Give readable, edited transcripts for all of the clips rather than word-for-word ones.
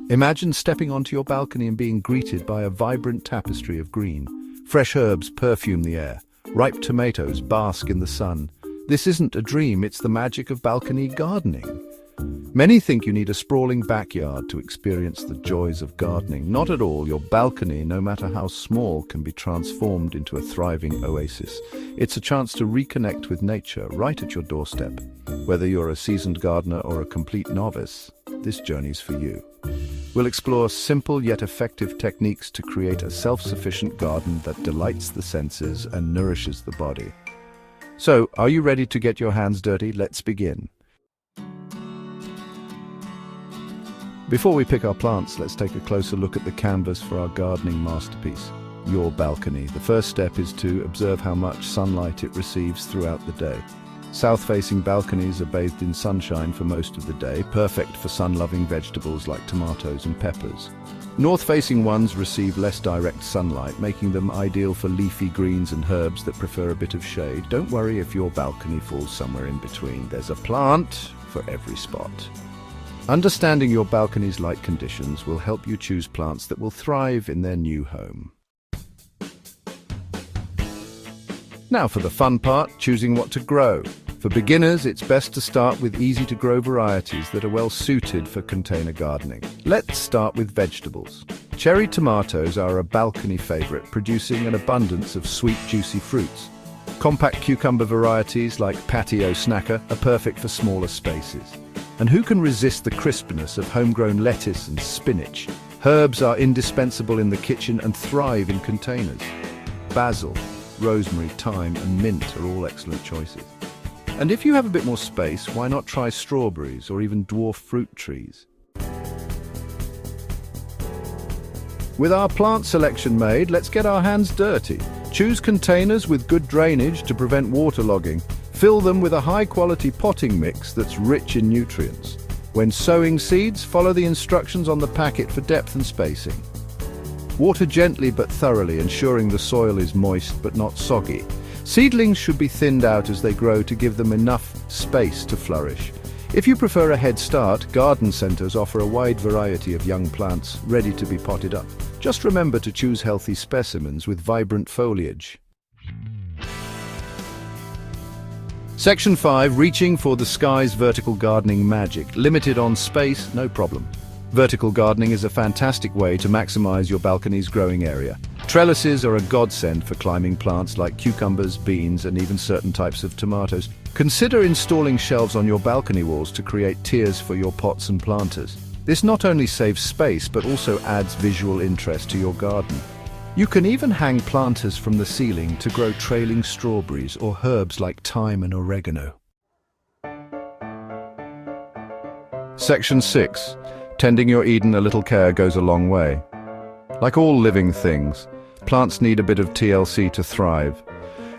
Imagine stepping onto your balcony and being greeted by a vibrant tapestry of green. Fresh herbs perfume the air. Ripe tomatoes bask in the sun. This isn't a dream, it's the magic of balcony gardening. Many think you need a sprawling backyard to experience the joys of gardening. Not at all. Your balcony, no matter how small, can be transformed into a thriving oasis. It's a chance to reconnect with nature right at your doorstep. Whether you're a seasoned gardener or a complete novice, this journey's for you. We'll explore simple yet effective techniques to create a self-sufficient garden that delights the senses and nourishes the body. So, are you ready to get your hands dirty? Let's begin. Before we pick our plants, let's take a closer look at the canvas for our gardening masterpiece, your balcony. The first step is to observe how much sunlight it receives throughout the day. South-facing balconies are bathed in sunshine for most of the day, perfect for sun-loving vegetables like tomatoes and peppers. North-facing ones receive less direct sunlight, making them ideal for leafy greens and herbs that prefer a bit of shade. Don't worry if your balcony falls somewhere in between. There's a plant for every spot. Understanding your balcony's light conditions will help you choose plants that will thrive in their new home. Now for the fun part, choosing what to grow. For beginners, it's best to start with easy-to-grow varieties that are well suited for container gardening. Let's start with vegetables. Cherry tomatoes are a balcony favorite, producing an abundance of sweet, juicy fruits. Compact cucumber varieties like Patio Snacker are perfect for smaller spaces. And who can resist the crispness of homegrown lettuce and spinach? Herbs are indispensable in the kitchen and thrive in containers. Basil, rosemary, thyme and mint are all excellent choices. And if you have a bit more space, why not try strawberries or even dwarf fruit trees? With our plant selection made, let's get our hands dirty. Choose containers with good drainage to prevent waterlogging. Fill them with a high-quality potting mix that's rich in nutrients. When sowing seeds, follow the instructions on the packet for depth and spacing. Water gently but thoroughly, ensuring the soil is moist but not soggy. Seedlings should be thinned out as they grow to give them enough space to flourish. If you prefer a head start, garden centers offer a wide variety of young plants ready to be potted up. Just remember to choose healthy specimens with vibrant foliage. Section 5, reaching for the sky's vertical gardening magic. Limited on space? No problem. Vertical gardening is a fantastic way to maximize your balcony's growing area. Trellises are a godsend for climbing plants like cucumbers, beans, and even certain types of tomatoes. Consider installing shelves on your balcony walls to create tiers for your pots and planters. This not only saves space, but also adds visual interest to your garden. You can even hang planters from the ceiling to grow trailing strawberries or herbs like thyme and oregano. Section 6. Tending your Eden, a little care goes a long way. Like all living things, plants need a bit of TLC to thrive.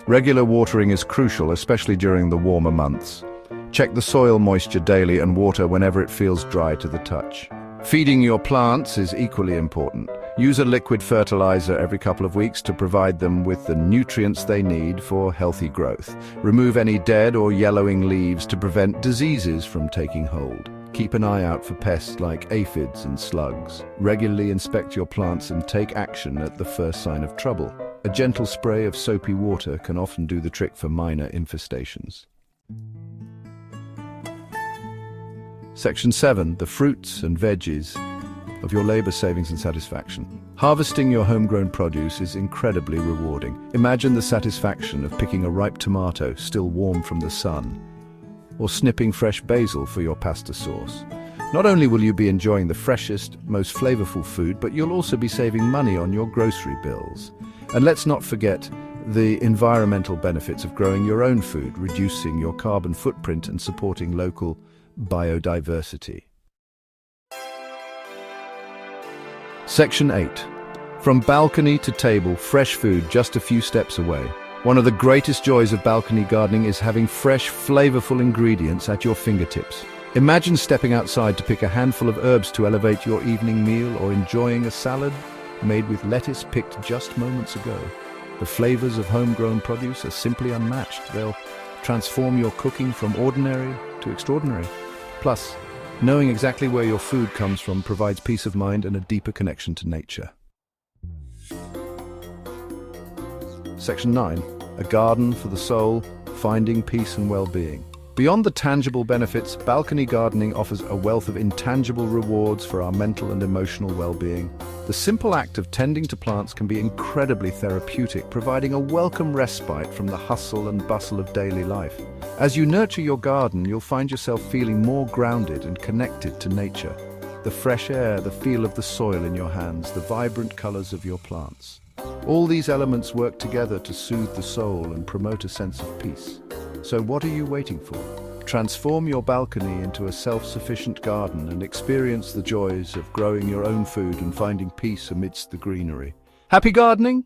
Regular watering is crucial, especially during the warmer months. Check the soil moisture daily and water whenever it feels dry to the touch. Feeding your plants is equally important. Use a liquid fertilizer every couple of weeks to provide them with the nutrients they need for healthy growth. Remove any dead or yellowing leaves to prevent diseases from taking hold. Keep an eye out for pests like aphids and slugs. Regularly inspect your plants and take action at the first sign of trouble. A gentle spray of soapy water can often do the trick for minor infestations. Section 7. The fruits and veggies of your labor, savings and satisfaction. Harvesting your homegrown produce is incredibly rewarding. Imagine the satisfaction of picking a ripe tomato still warm from the sun, or snipping fresh basil for your pasta sauce. Not only will you be enjoying the freshest, most flavorful food, but you'll also be saving money on your grocery bills. And let's not forget the environmental benefits of growing your own food, reducing your carbon footprint and supporting local biodiversity. Section 8. From balcony to table, fresh food just a few steps away. One of the greatest joys of balcony gardening is having fresh, flavorful ingredients at your fingertips. Imagine stepping outside to pick a handful of herbs to elevate your evening meal, or enjoying a salad made with lettuce picked just moments ago. The flavors of homegrown produce are simply unmatched. They'll transform your cooking from ordinary to extraordinary. Plus, Knowing exactly where your food comes from provides peace of mind and a deeper connection to nature. Section 9. A garden for the soul, finding peace and well-being. Beyond the tangible benefits, balcony gardening offers a wealth of intangible rewards for our mental and emotional well-being. The simple act of tending to plants can be incredibly therapeutic, providing a welcome respite from the hustle and bustle of daily life. As you nurture your garden, you'll find yourself feeling more grounded and connected to nature. The fresh air, the feel of the soil in your hands, the vibrant colors of your plants. All these elements work together to soothe the soul and promote a sense of peace. So what are you waiting for? Transform your balcony into a self-sufficient garden and experience the joys of growing your own food and finding peace amidst the greenery. Happy gardening?